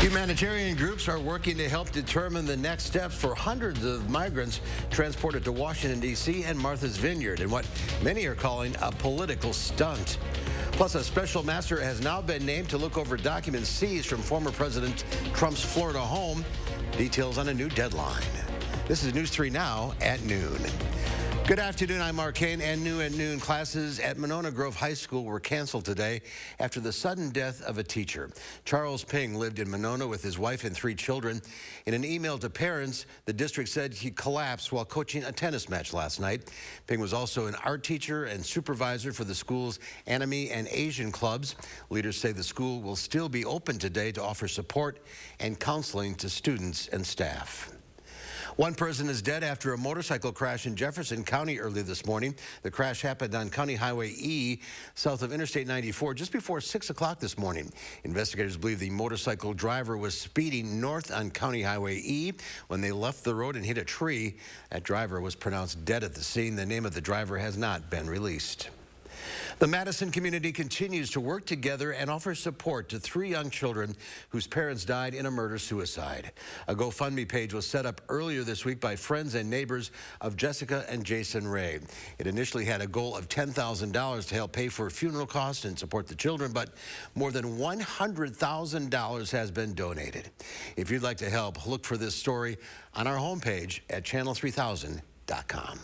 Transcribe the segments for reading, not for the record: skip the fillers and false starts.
Humanitarian groups are working to help determine the next steps for hundreds of migrants transported to Washington, D.C. and Martha's Vineyard in what many are calling a political stunt. Plus, a special master has now been named to look over documents seized from former President Trump's Florida home. Details on a new deadline. This is News 3 Now at noon. Good afternoon, I'm Mark Kane, and new at noon. Classes at Monona Grove High School were canceled today after the sudden death of a teacher. Charles Ping lived in Monona with his wife and 3 children. In an email to parents, the district said he collapsed while coaching a tennis match last night. Ping was also an art teacher and supervisor for the school's anime and Asian clubs. Leaders say the school will still be open today to offer support and counseling to students and staff. One person is dead after a motorcycle crash in Jefferson County early this morning. The crash happened on County Highway E, south of Interstate 94, just before 6 o'clock this morning. Investigators believe the motorcycle driver was speeding north on County Highway E when they left the road and hit a tree. That driver was pronounced dead at the scene. The name of the driver has not been released. The Madison community continues to work together and offer support to 3 young children whose parents died in a murder-suicide. A GoFundMe page was set up earlier this week by friends and neighbors of Jessica and Jason Ray. It initially had a goal of $10,000 to help pay for funeral costs and support the children, but more than $100,000 has been donated. If you'd like to help, look for this story on our homepage at channel3000.com.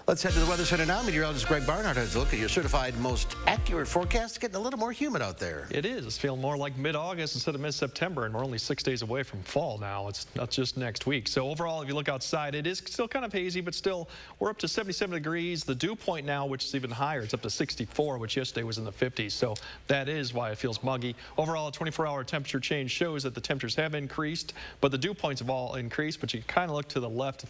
Let's head to the Weather Center now. Meteorologist Greg Barnard has a look at your certified most accurate forecast. It's getting a little more humid out there. It is. It's feeling more like mid-August instead of mid-September, and we're only 6 days away from fall now. It's not just next week. So overall, if you look outside, it is still kind of hazy, but still we're up to 77 degrees. The dew point now, which is even higher, it's up to 64, which yesterday was in the 50s. So that is why it feels muggy. Overall, a 24-hour temperature change shows that the temperatures have increased, but the dew points have all increased. But you kind of look to the left,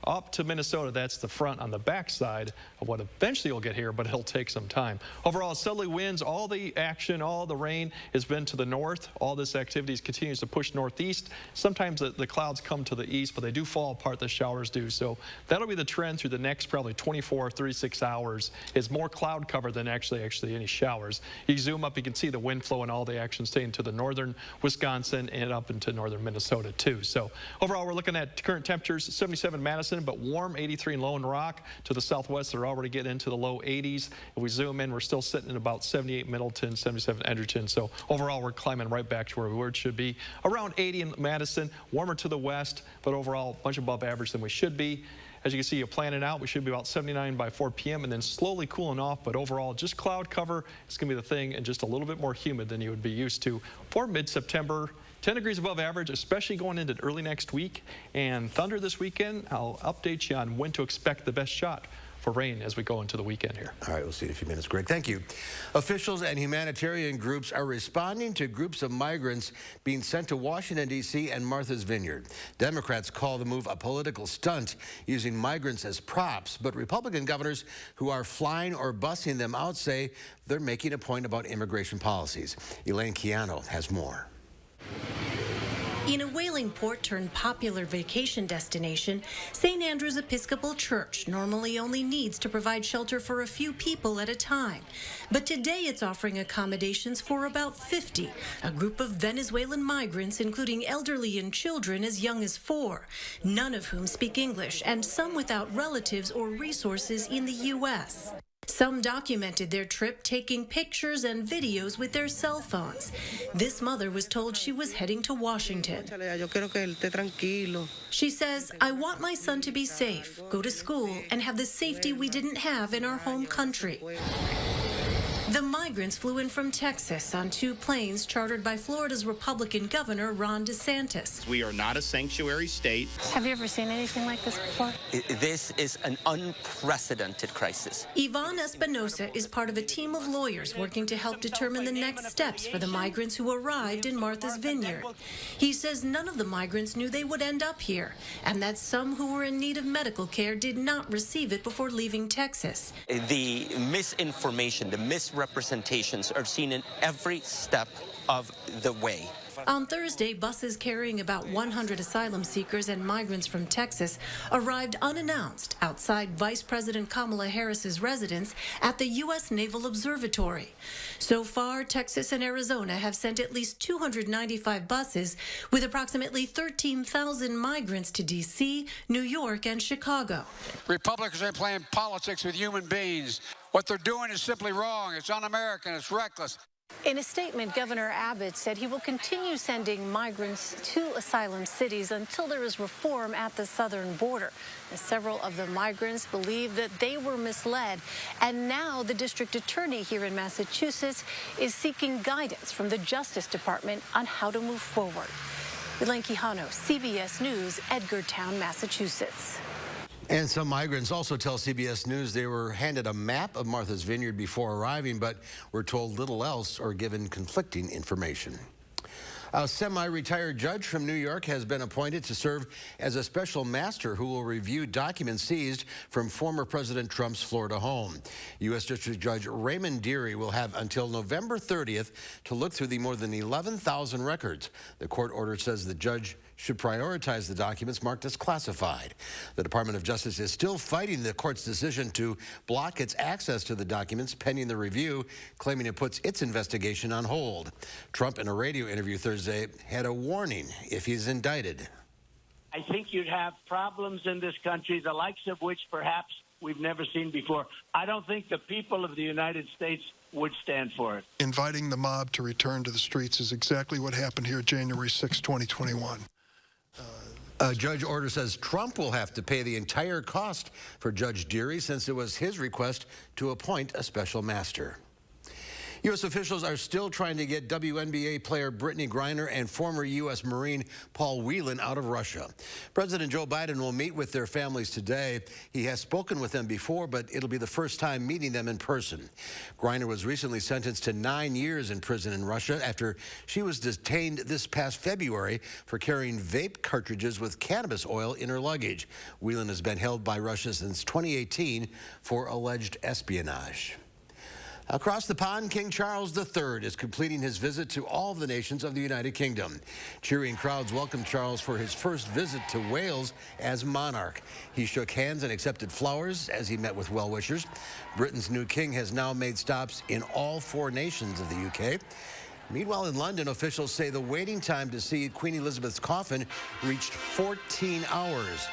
up to Minnesota. That's the front on the backside of what eventually you'll get here, but it'll take some time. Overall, southerly winds, all the action, all the rain has been to the north. All this activity continues to push northeast. Sometimes the clouds come to the east, but they do fall apart, the showers do. So that'll be the trend through the next probably 24, 36 hours is more cloud cover than actually any showers. You zoom up, you can see the wind flow and all the action staying to the northern Wisconsin and up into northern Minnesota too. So overall, we're looking at current temperatures, 77 Madison, but warm 83 in Lone Rock. To the southwest, they're already getting into the low 80s. If we zoom in, we're still sitting at about 78 Middleton, 77 Edgerton. So overall, we're climbing right back to where it should be. Around 80 in Madison, warmer to the west, but overall, much above average than we should be. As you can see, you're planning out, we should be about 79 by 4 p.m. and then slowly cooling off, but overall, just cloud cover is going to be the thing and just a little bit more humid than you would be used to for mid-September. 10 degrees above average, especially going into early next week. And thunder this weekend, I'll update you on when to expect the best shot for rain as we go into the weekend here. All right, we'll see you in a few minutes, Greg. Thank you. Officials and humanitarian groups are responding to groups of migrants being sent to Washington, D.C. and Martha's Vineyard. Democrats call the move a political stunt, using migrants as props, but Republican governors who are flying or busing them out say they're making a point about immigration policies. Elaine Keano has more. In a whaling port turned popular vacation destination, St. Andrew's Episcopal Church normally only needs to provide shelter for a few people at a time. But today it's offering accommodations for about 50, a group of Venezuelan migrants, including elderly and children as young as 4, none of whom speak English, and some without relatives or resources in the U.S. Some documented their trip, taking pictures and videos with their cell phones. This mother was told she was heading to Washington. She says, "I want my son to be safe, go to school, and have the safety we didn't have in our home country." The migrants flew in from Texas on 2 planes chartered by Florida's Republican Governor Ron DeSantis. We are not a sanctuary state. Have you ever seen anything like this before? This is an unprecedented crisis. Ivan Espinosa is part of a team of lawyers working to help determine the next steps for the migrants who arrived in Martha's Vineyard. He says none of the migrants knew they would end up here, and that some who were in need of medical care did not receive it before leaving Texas. The misinformation, the misrepresentation misrepresentations are seen in every step of the way. On Thursday, buses carrying about 100 asylum seekers and migrants from Texas arrived unannounced outside Vice President Kamala Harris's residence at the U.S. Naval Observatory. So far, Texas and Arizona have sent at least 295 buses with approximately 13,000 migrants to D.C., New York, and Chicago. Republicans are playing politics with human beings. What they're doing is simply wrong. It's un-American. It's reckless. In a statement, Governor Abbott said he will continue sending migrants to asylum cities until there is reform at the southern border. As several of the migrants believe that they were misled, and now the district attorney here in Massachusetts is seeking guidance from the Justice Department on how to move forward. Elaine Quijano, CBS News, Edgartown, Massachusetts. And some migrants also tell CBS News they were handed a map of Martha's Vineyard before arriving, but were told little else or given conflicting information. A semi-retired judge from New York has been appointed to serve as a special master who will review documents seized from former President Trump's Florida home. U.S. District Judge Raymond Dearie will have until November 30th to look through the more than 11,000 records. The court order says the judge should prioritize the documents marked as classified. The Department of Justice is still fighting the court's decision to block its access to the documents pending the review, claiming it puts its investigation on hold. Trump, in a radio interview Thursday, had a warning if he's indicted. I think you'd have problems in this country, the likes of which perhaps we've never seen before. I don't think the people of the United States would stand for it. Inviting the mob to return to the streets is exactly what happened here January 6, 2021. A judge order says Trump will have to pay the entire cost for Judge Dearie since it was his request to appoint a special master. U.S. officials are still trying to get WNBA player Brittany Griner and former U.S. Marine Paul Whelan out of Russia. President Joe Biden will meet with their families today. He has spoken with them before, but it'll be the first time meeting them in person. Griner was recently sentenced to 9 years in prison in Russia after she was detained this past February for carrying vape cartridges with cannabis oil in her luggage. Whelan has been held by Russia since 2018 for alleged espionage. Across the pond, King Charles III is completing his visit to all of the nations of the United Kingdom. Cheering crowds welcomed Charles for his first visit to Wales as monarch. He shook hands and accepted flowers as he met with well-wishers. Britain's new king has now made stops in all 4 nations of the UK. Meanwhile, in London, officials say the waiting time to see Queen Elizabeth's coffin reached 14 hours.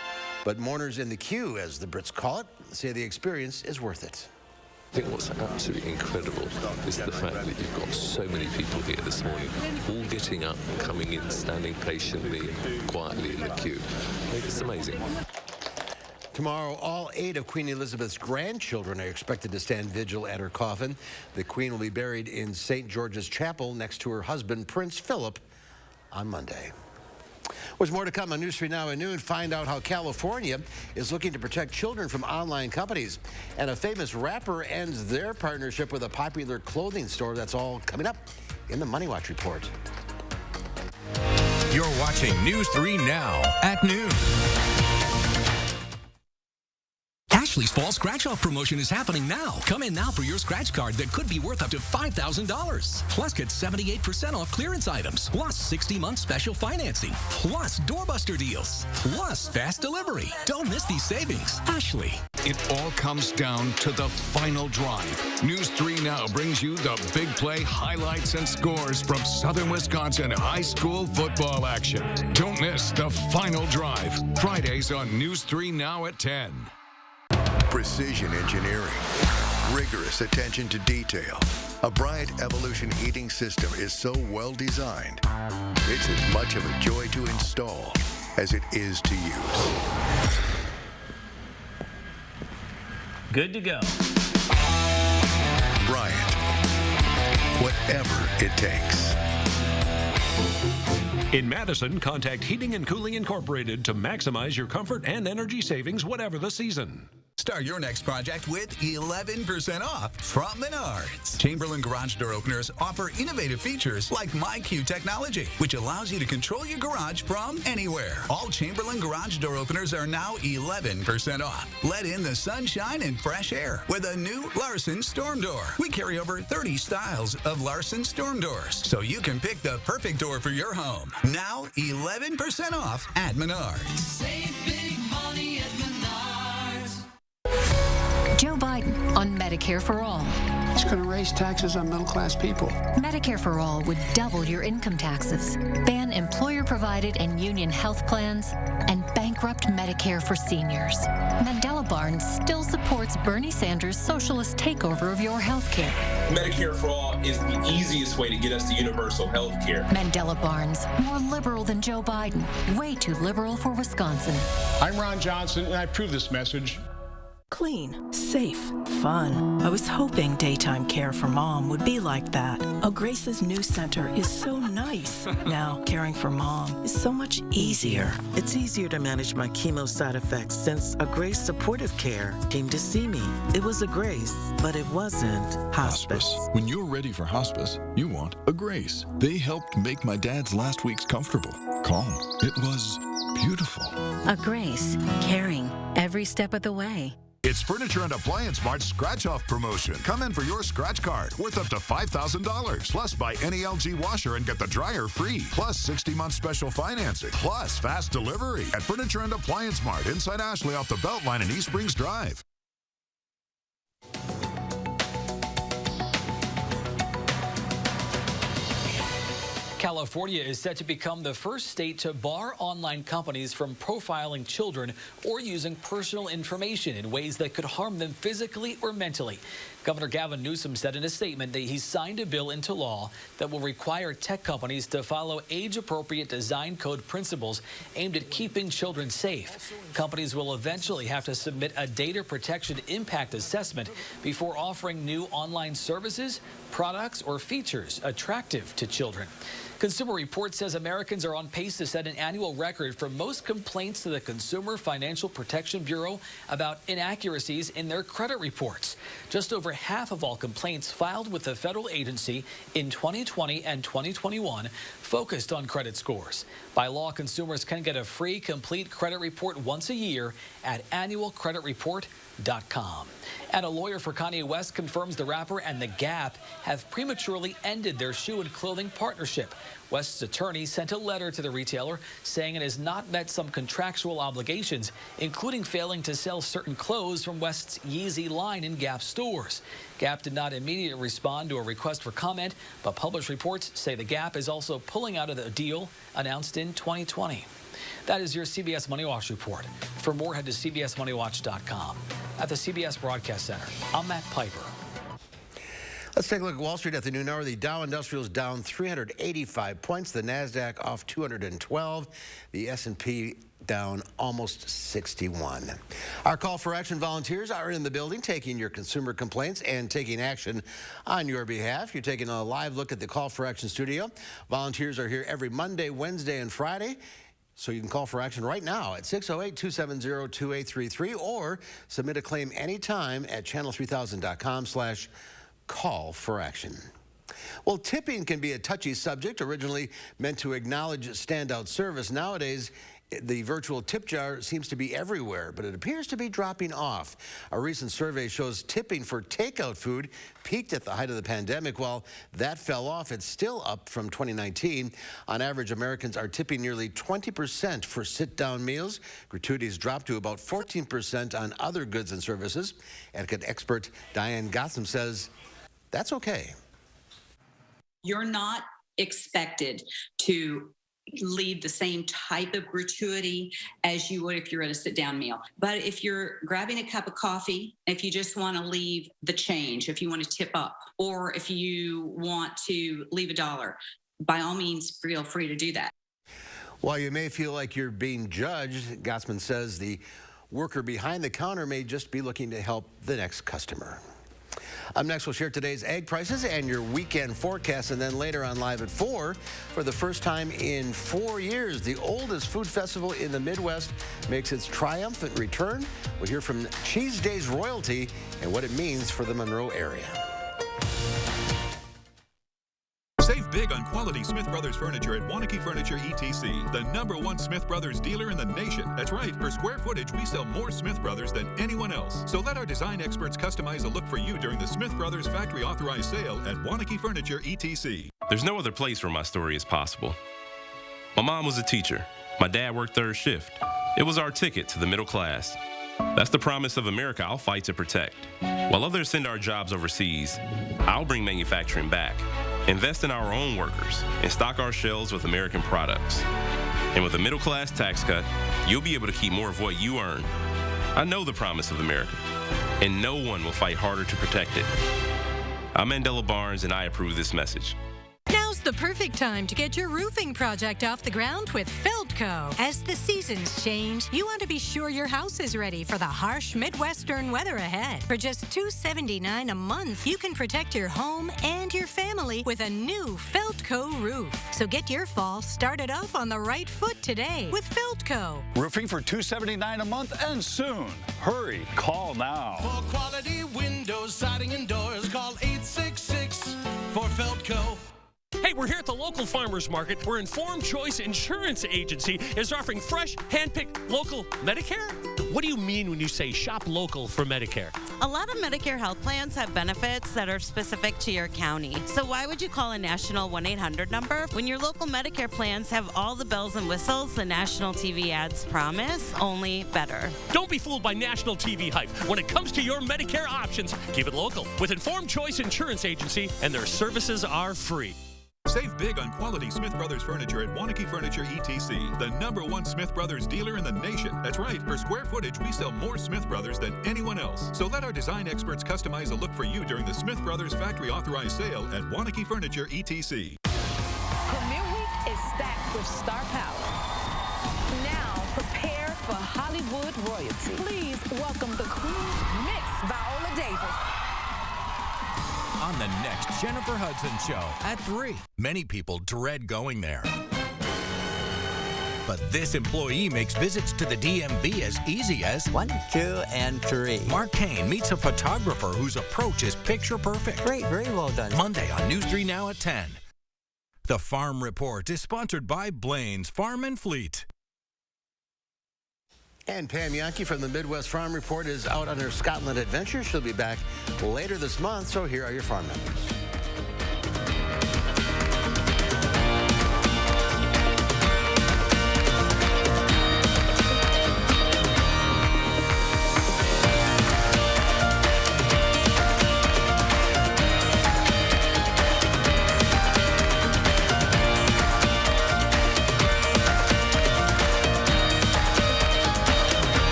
But mourners in the queue, as the Brits call it, say the experience is worth it. I think what's absolutely incredible is the fact that you've got so many people here this morning, all getting up, coming in, standing patiently, quietly in the queue. It's amazing. Tomorrow, all 8 of Queen Elizabeth's grandchildren are expected to stand vigil at her coffin. The Queen will be buried in St. George's Chapel next to her husband, Prince Philip, on Monday. There's more to come on News 3 Now at noon. Find out how California is looking to protect children from online companies. And a famous rapper ends their partnership with a popular clothing store. That's all coming up in the Money Watch Report. You're watching News 3 Now at noon. Ashley's Fall Scratch-Off promotion is happening now. Come in now for your scratch card that could be worth up to $5,000. Plus, get 78% off clearance items. Plus, 60-month special financing. Plus, doorbuster deals. Plus, fast delivery. Don't miss these savings. Ashley. It all comes down to the final drive. News 3 Now brings you the big play highlights and scores from Southern Wisconsin high school football action. Don't miss the final drive. Fridays on News 3 Now at 10. Precision engineering, rigorous attention to detail. A Bryant Evolution heating system is so well designed, it's as much of a joy to install as it is to use. Good to go. Bryant, whatever it takes. In Madison, contact Heating and Cooling Incorporated to maximize your comfort and energy savings, whatever the season. Start your next project with 11% off from Menards. Chamberlain garage door openers offer innovative features like MyQ technology, which allows you to control your garage from anywhere. All Chamberlain garage door openers are now 11% off. Let in the sunshine and fresh air with a new Larson Storm Door. We carry over 30 styles of Larson Storm Doors, so you can pick the perfect door for your home. Now 11% off at Menards. Save big money at Menards. Joe Biden on Medicare for All. It's going to raise taxes on middle-class people. Medicare for All would double your income taxes, ban employer-provided and union health plans, and bankrupt Medicare for seniors. Mandela Barnes still supports Bernie Sanders' socialist takeover of your health care. Medicare for All is the easiest way to get us to universal health care. Mandela Barnes, more liberal than Joe Biden, way too liberal for Wisconsin. I'm Ron Johnson, and I approve this message. Clean, safe, fun. I was hoping daytime care for Mom would be like that. Oh, Grace's new center is so nice. Now, caring for Mom is so much easier. It's easier to manage my chemo side effects since a Grace Supportive Care came to see me. It was a Grace, but it wasn't hospice. When you're ready for hospice, you want a Grace. They helped make my dad's last weeks comfortable, calm. It was beautiful. A Grace, caring every step of the way. It's Furniture and Appliance Mart's scratch-off promotion. Come in for your scratch card worth up to $5,000. Plus, buy any LG washer and get the dryer free. Plus, 60-month special financing. Plus, fast delivery at Furniture and Appliance Mart inside Ashley off the Beltline in East Springs Drive. California is set to become the first state to bar online companies from profiling children or using personal information in ways that could harm them physically or mentally. Governor Gavin Newsom said in a statement that he signed a bill into law that will require tech companies to follow age-appropriate design code principles aimed at keeping children safe. Companies will eventually have to submit a data protection impact assessment before offering new online services, products, or features attractive to children. Consumer Reports says Americans are on pace to set an annual record for most complaints to the Consumer Financial Protection Bureau about inaccuracies in their credit reports. Just over half of all complaints filed with the federal agency in 2020 and 2021 focused on credit scores. By law, consumers can get a free complete credit report once a year at annualcreditreport.com. And a lawyer for Kanye West confirms the rapper and The Gap have prematurely ended their shoe and clothing partnership. West's attorney sent a letter to the retailer saying it has not met some contractual obligations, including failing to sell certain clothes from West's Yeezy line in Gap stores. Gap did not immediately respond to a request for comment, but published reports say The Gap is also pulling out of the deal announced in 2020. That is your CBS Money Watch report. For more, head to cbsmoneywatch.com. At the CBS Broadcast Center, I'm Matt Piper. Let's take a look at Wall Street at the noon hour. The Dow Industrials down 385 points. The NASDAQ off 212. The S&P down almost 61. Our call for action volunteers are in the building taking your consumer complaints and taking action on your behalf. You're taking a live look at the Call for Action studio. Volunteers are here every Monday, Wednesday, and Friday. So you can call for action right now at 608-270-2833 or submit a claim anytime at channel3000.com/call for action. Well, tipping can be a touchy subject, originally meant to acknowledge standout service. Nowadays, the virtual tip jar seems to be everywhere, but it appears to be dropping off. A recent survey shows tipping for takeout food peaked at the height of the pandemic. While that fell off, it's still up from 2019. On average, Americans are tipping nearly 20% for sit-down meals. Gratuities dropped to about 14% on other goods and services. Etiquette expert Diane Gotham says that's okay. You're not expected to leave the same type of gratuity as you would if you're at a sit-down meal. But if you're grabbing a cup of coffee, if you just want to leave the change, if you want to tip up, or if you want to leave $1, by all means, feel free to do that. While you may feel like you're being judged, Gossman says the worker behind the counter may just be looking to help the next customer. Up next, we'll share today's egg prices and your weekend forecast, and then later on Live at 4, for the first time in 4 years, the oldest food festival in the Midwest makes its triumphant return. We'll hear from Cheese Days royalty and what it means for the Monroe area. Save big on quality Smith Brothers furniture at Wanakee Furniture ETC, the #1 Smith Brothers dealer in the nation. That's right, per square footage, we sell more Smith Brothers than anyone else. So let our design experts customize a look for you during the Smith Brothers factory authorized sale at Wanakee Furniture ETC. There's no other place where my story is possible. My mom was a teacher. My dad worked third shift. It was our ticket to the middle class. That's the promise of America I'll fight to protect. While others send our jobs overseas, I'll bring manufacturing back. Invest in our own workers and stock our shelves with American products. And with a middle-class tax cut, you'll be able to keep more of what you earn. I know the promise of America, and no one will fight harder to protect it. I'm Mandela Barnes, and I approve this message. Now's the perfect time to get your roofing project off the ground with Feldco. As the seasons change, you want to be sure your house is ready for the harsh Midwestern weather ahead. For just $279 a month, you can protect your home and your family with a new Feldco roof. So get your fall started off on the right foot today with Feldco. Roofing for $279 a month and soon. Hurry, call now. For quality windows, siding, and doors, call 866 for Feldco. Hey, we're here at the local farmers market where Informed Choice Insurance Agency is offering fresh, hand-picked local Medicare. What do you mean when you say shop local for Medicare? A lot of Medicare health plans have benefits that are specific to your county. So why would you call a national 1-800 number when your local Medicare plans have all the bells and whistles the national TV ads promise, only better? Don't be fooled by national TV hype. When it comes to your Medicare options, keep it local with Informed Choice Insurance Agency, and their services are free. Save big on quality Smith Brothers furniture at Wanakee Furniture ETC, the #1 Smith Brothers dealer in the nation. That's right, per square footage, we sell more Smith Brothers than anyone else. So let our design experts customize a look for you during the Smith Brothers factory authorized sale at Wanakee Furniture ETC. Premiere Week is stacked with star power. Now prepare for Hollywood royalty. Please welcome the Queen, Miss Viola Davis. On the next Jennifer Hudson Show at 3. Many people dread going there. But this employee makes visits to the DMV as easy as 1, 2, and 3. Mark Kane meets a photographer whose approach is picture perfect. Great, very well done. Monday on News 3 Now at 10. The Farm Report is sponsored by Blaine's Farm and Fleet. And Pam Yankee from the Midwest Farm Report is out on her Scotland adventure. She'll be back later this month, so here are your farm members.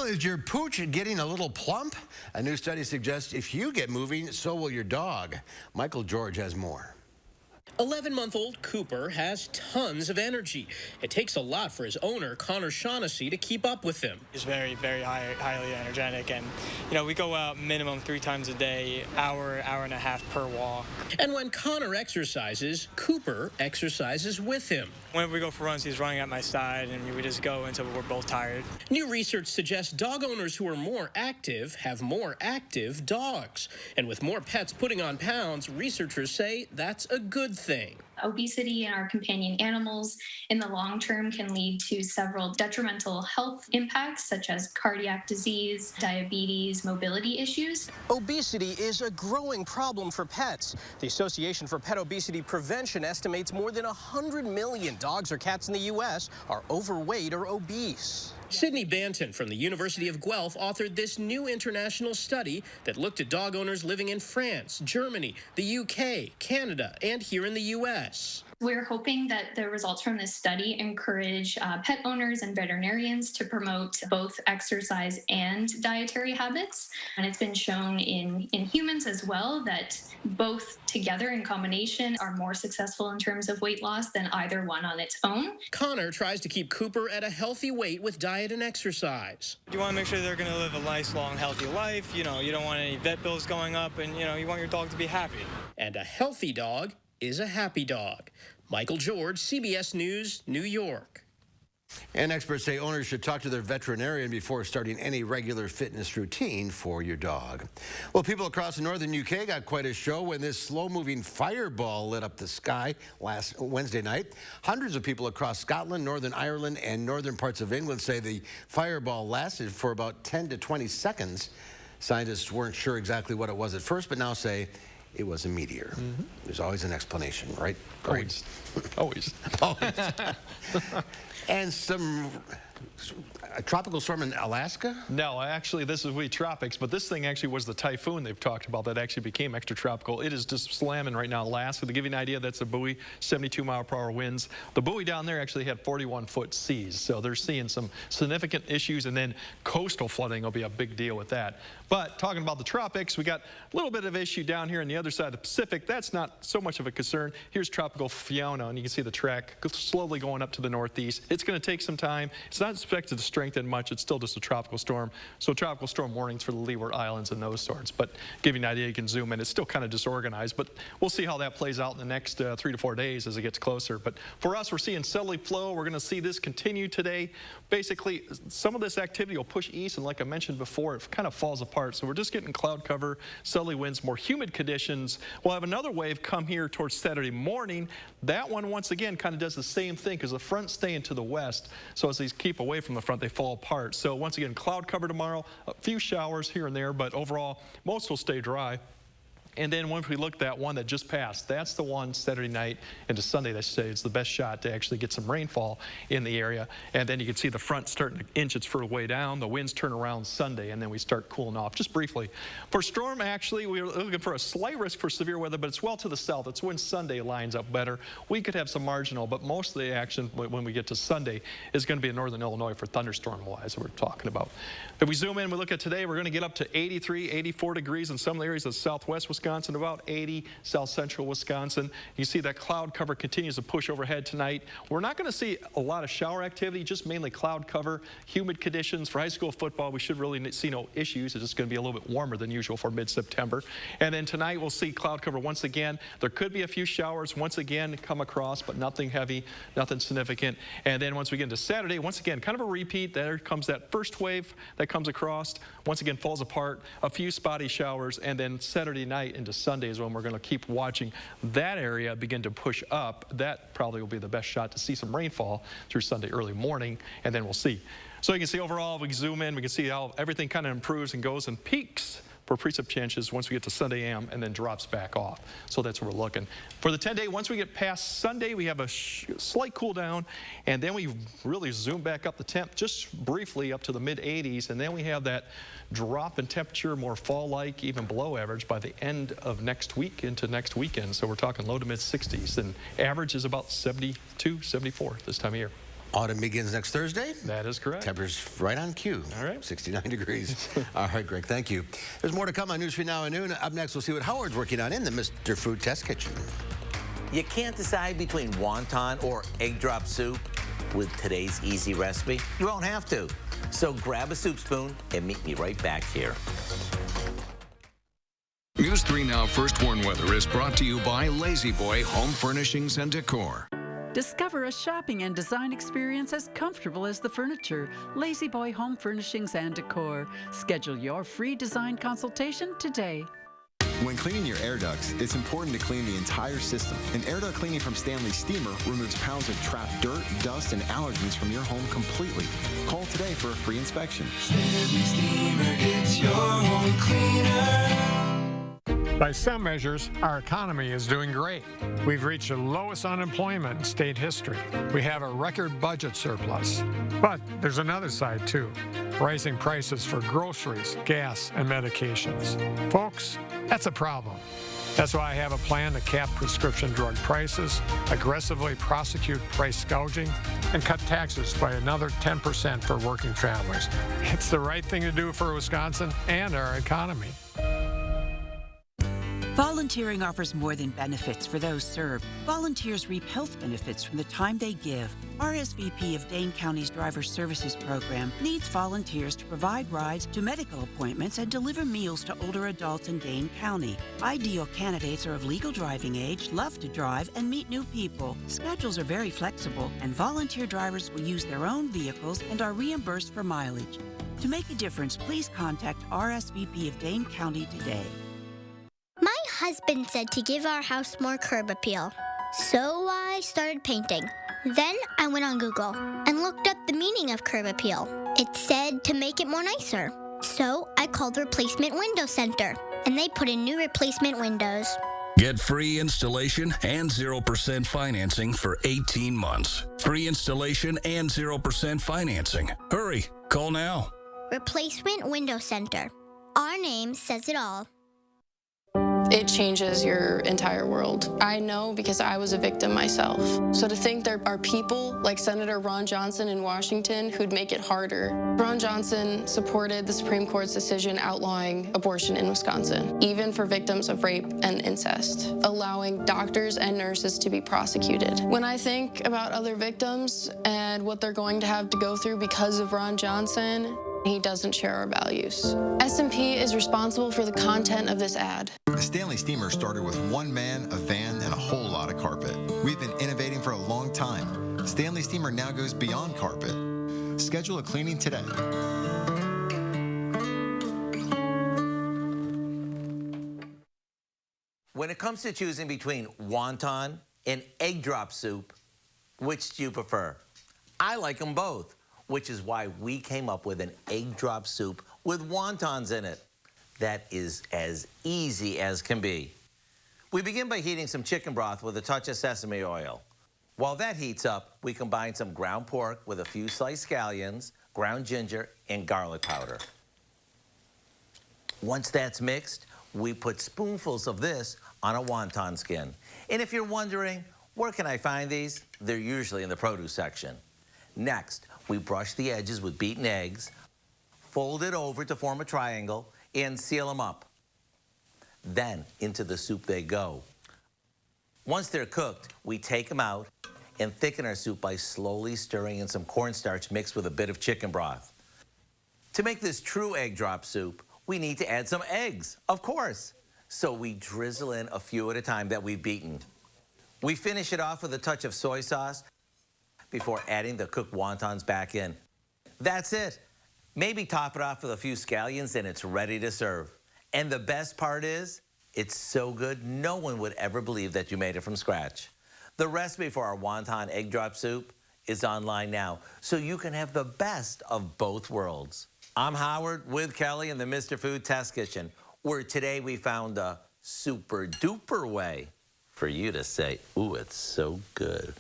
Is your pooch getting a little plump? A new study suggests if you get moving, so will your dog. Michael George has more. 11-month-old Cooper has tons of energy. It takes a lot for his owner, Connor Shaughnessy, to keep up with him. He's very, very highly energetic, and we go out minimum 3 times a day, hour and a half per walk. And when Connor exercises, Cooper exercises with him. Whenever we go for runs, he's running at my side, and we just go until we're both tired. New research suggests dog owners who are more active have more active dogs. And with more pets putting on pounds, researchers say that's a good thing. thing. Obesity in our companion animals in the long term can lead to several detrimental health impacts, such as cardiac disease, diabetes, mobility issues. Obesity is a growing problem for pets. The Association for Pet Obesity Prevention estimates more than 100 million dogs or cats in the U.S. are overweight or obese. Sydney Banton from the University of Guelph authored this new international study that looked at dog owners living in France, Germany, the UK, Canada, and here in the U.S. We're hoping that the results from this study encourage pet owners and veterinarians to promote both exercise and dietary habits. And it's been shown in humans as well that both together in combination are more successful in terms of weight loss than either one on its own. Connor tries to keep Cooper at a healthy weight with diet and exercise. You want to make sure they're going to live a nice, long, healthy life. You know, you don't want any vet bills going up, and, you know, you want your dog to be happy. And a healthy dog is a happy dog. Michael George, CBS News, New York. And experts say owners should talk to their veterinarian before starting any regular fitness routine for your dog. Well, people across the northern UK got quite a show when this slow-moving fireball lit up the sky last Wednesday night. Hundreds of people across Scotland, Northern Ireland, and northern parts of England say the fireball lasted for about 10 to 20 seconds. Scientists weren't sure exactly what it was at first, but now say it was a meteor. There's always an explanation, right? Always. Always. Always. And a tropical storm in Alaska? No, actually, this is tropics, but this thing actually was the typhoon they've talked about that actually became extratropical. It is just slamming right now in Alaska. To give you an idea, that's a buoy, 72-mile-per-hour winds. The buoy down there actually had 41-foot seas, so they're seeing some significant issues, and then coastal flooding will be a big deal with that. But talking about the tropics, we got a little bit of issue down here on the other side of the Pacific. That's not so much of a concern. Here's Tropical Fiona, and you can see the track slowly going up to the northeast. It's going to take some time. It's not expected to strengthen much. It's still just a tropical storm. So tropical storm warnings for the Leeward Islands and those sorts. But give you an idea, you can zoom in. It's still kind of disorganized, but we'll see how that plays out in the next 3 to 4 days as it gets closer. But for us, we're seeing southerly flow. We're going to see this continue today. Basically, some of this activity will push east, and like I mentioned before, it kind of falls apart. So we're just getting cloud cover, southerly winds, more humid conditions. We'll have another wave come here towards Saturday morning. That one, once again, kind of does the same thing because the front's staying to the west. So as these keep away from the front, they fall apart. So once again, cloud cover tomorrow, a few showers here and there, but overall, most will stay dry. And then once we look at that one that just passed, that's the one Saturday night into Sunday that say it's the best shot to actually get some rainfall in the area. And then you can see the front starting to inch its further way down. The winds turn around Sunday, and then we start cooling off. Just briefly, for storm, actually, we're looking for a slight risk for severe weather, but it's well to the south. It's when Sunday lines up better. We could have some marginal, but most of the action when we get to Sunday is going to be in northern Illinois for thunderstorm-wise that we're talking about. If we zoom in, we look at today, we're going to get up to 83, 84 degrees in some areas of southwest Wisconsin, about 80 south central Wisconsin. You see that cloud cover continues to push overhead tonight. We're not going to see a lot of shower activity, just mainly cloud cover, humid conditions. For high school football, we should really see no issues. It's just going to be a little bit warmer than usual for mid-September. And then tonight, we'll see cloud cover once again. There could be a few showers once again come across, but nothing heavy, nothing significant. And then once we get into Saturday, once again, kind of a repeat. There comes that first wave that comes across. Once again, falls apart, a few spotty showers, and then Saturday night into Sunday is when we're going to keep watching that area begin to push up. That probably will be the best shot to see some rainfall through Sunday early morning, and then we'll see. So you can see overall, we can zoom in, we can see how everything kind of improves and goes and peaks for precip chances once we get to Sunday AM and then drops back off. So that's where we're looking. For the 10-day, once we get past Sunday, we have a slight cool down, and then we really zoom back up the temp just briefly up to the mid-80s, and then we have that drop in temperature, more fall-like, even below average by the end of next week into next weekend. So we're talking low to mid-60s, and average is about 72, 74 this time of year. Autumn begins next Thursday? That is correct. Temperatures right on cue. All right. 69 degrees. All right, Greg, thank you. There's more to come on News 3 Now and Noon. Up next, we'll see what Howard's working on in the Mr. Food Test Kitchen. You can't decide between wonton or egg drop soup with today's easy recipe? You won't have to. So grab a soup spoon and meet me right back here. News 3 Now First Warn Weather is brought to you by Lazy Boy Home Furnishings and Decor. Discover a shopping and design experience as comfortable as the furniture. Lazy Boy Home Furnishings and Decor. Schedule your free design consultation today. When cleaning your air ducts, it's important to clean the entire system. An air duct cleaning from Stanley Steamer removes pounds of trapped dirt, dust, and allergens from your home completely. Call today for a free inspection. Stanley Steamer gets your home cleaner. By some measures, our economy is doing great. We've reached the lowest unemployment in state history. We have a record budget surplus. But there's another side, too. Rising prices for groceries, gas, and medications. Folks, that's a problem. That's why I have a plan to cap prescription drug prices, aggressively prosecute price gouging, and cut taxes by another 10% for working families. It's the right thing to do for Wisconsin and our economy. Volunteering offers more than benefits for those served. Volunteers reap health benefits from the time they give. RSVP of Dane County's Driver Services Program needs volunteers to provide rides to medical appointments and deliver meals to older adults in Dane County. Ideal candidates are of legal driving age, love to drive, and meet new people. Schedules are very flexible, and volunteer drivers will use their own vehicles and are reimbursed for mileage. To make a difference, please contact RSVP of Dane County today. My husband said to give our house more curb appeal, so I started painting. Then I went on Google and looked up the meaning of curb appeal. It said to make it more nicer. So I called Replacement Window Center, and they put in new replacement windows. Get free installation and 0% financing for 18 months. Free installation and 0% financing. Hurry, call now. Replacement Window Center. Our name says it all. It changes your entire world. I know because I was a victim myself. So to think there are people like Senator Ron Johnson in Washington who'd make it harder. Ron Johnson supported the Supreme Court's decision outlawing abortion in Wisconsin, even for victims of rape and incest, allowing doctors and nurses to be prosecuted. When I think about other victims and what they're going to have to go through because of Ron Johnson, he doesn't share our values. S&P is responsible for the content of this ad. The Stanley Steamer started with one man, a van, and a whole lot of carpet. We've been innovating for a long time. Stanley Steamer now goes beyond carpet. Schedule a cleaning today. When it comes to choosing between wonton and egg drop soup, which do you prefer? I like them both, which is why we came up with an egg drop soup with wontons in it. That is as easy as can be. We begin by heating some chicken broth with a touch of sesame oil. While that heats up, we combine some ground pork with a few sliced scallions, ground ginger, and garlic powder. Once that's mixed, we put spoonfuls of this on a wonton skin. And if you're wondering, where can I find these? They're usually in the produce section. Next, we brush the edges with beaten eggs, fold it over to form a triangle, and seal them up. Then into the soup they go. Once they're cooked, we take them out and thicken our soup by slowly stirring in some cornstarch mixed with a bit of chicken broth. To make this true egg drop soup, we need to add some eggs, of course. So we drizzle in a few at a time that we've beaten. We finish it off with a touch of soy sauce before adding the cooked wontons back in. That's it. Maybe top it off with a few scallions and it's ready to serve. And the best part is, it's so good no one would ever believe that you made it from scratch. The recipe for our wonton egg drop soup is online now, so you can have the best of both worlds. I'm Howard with Kelly in the Mr. Food Test Kitchen, where today we found a super duper way for you to say, ooh, it's so good.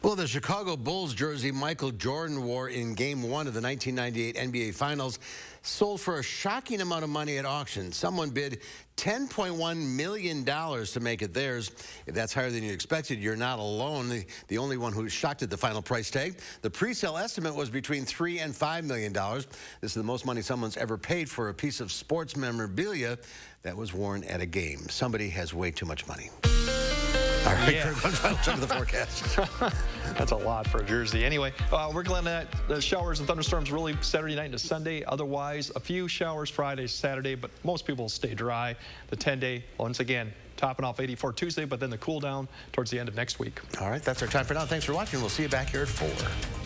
Well, the Chicago Bulls jersey Michael Jordan wore in Game 1 of the 1998 NBA Finals sold for a shocking amount of money at auction. Someone bid $10.1 million to make it theirs. If that's higher than you expected, you're not alone. The only one who was shocked at the final price tag. The pre-sale estimate was between $3 and $5 million. This is the most money someone's ever paid for a piece of sports memorabilia that was worn at a game. Somebody has way too much money. All right, yeah. Kurt, one final check of the forecast. That's a lot for a jersey. Anyway, we're glad that the showers and thunderstorms really Saturday night into Sunday. Otherwise, a few showers Friday, Saturday, but most people will stay dry. The 10-day, once again, topping off 84 Tuesday, but then the cool down towards the end of next week. All right, that's our time for now. Thanks for watching. We'll see you back here at 4.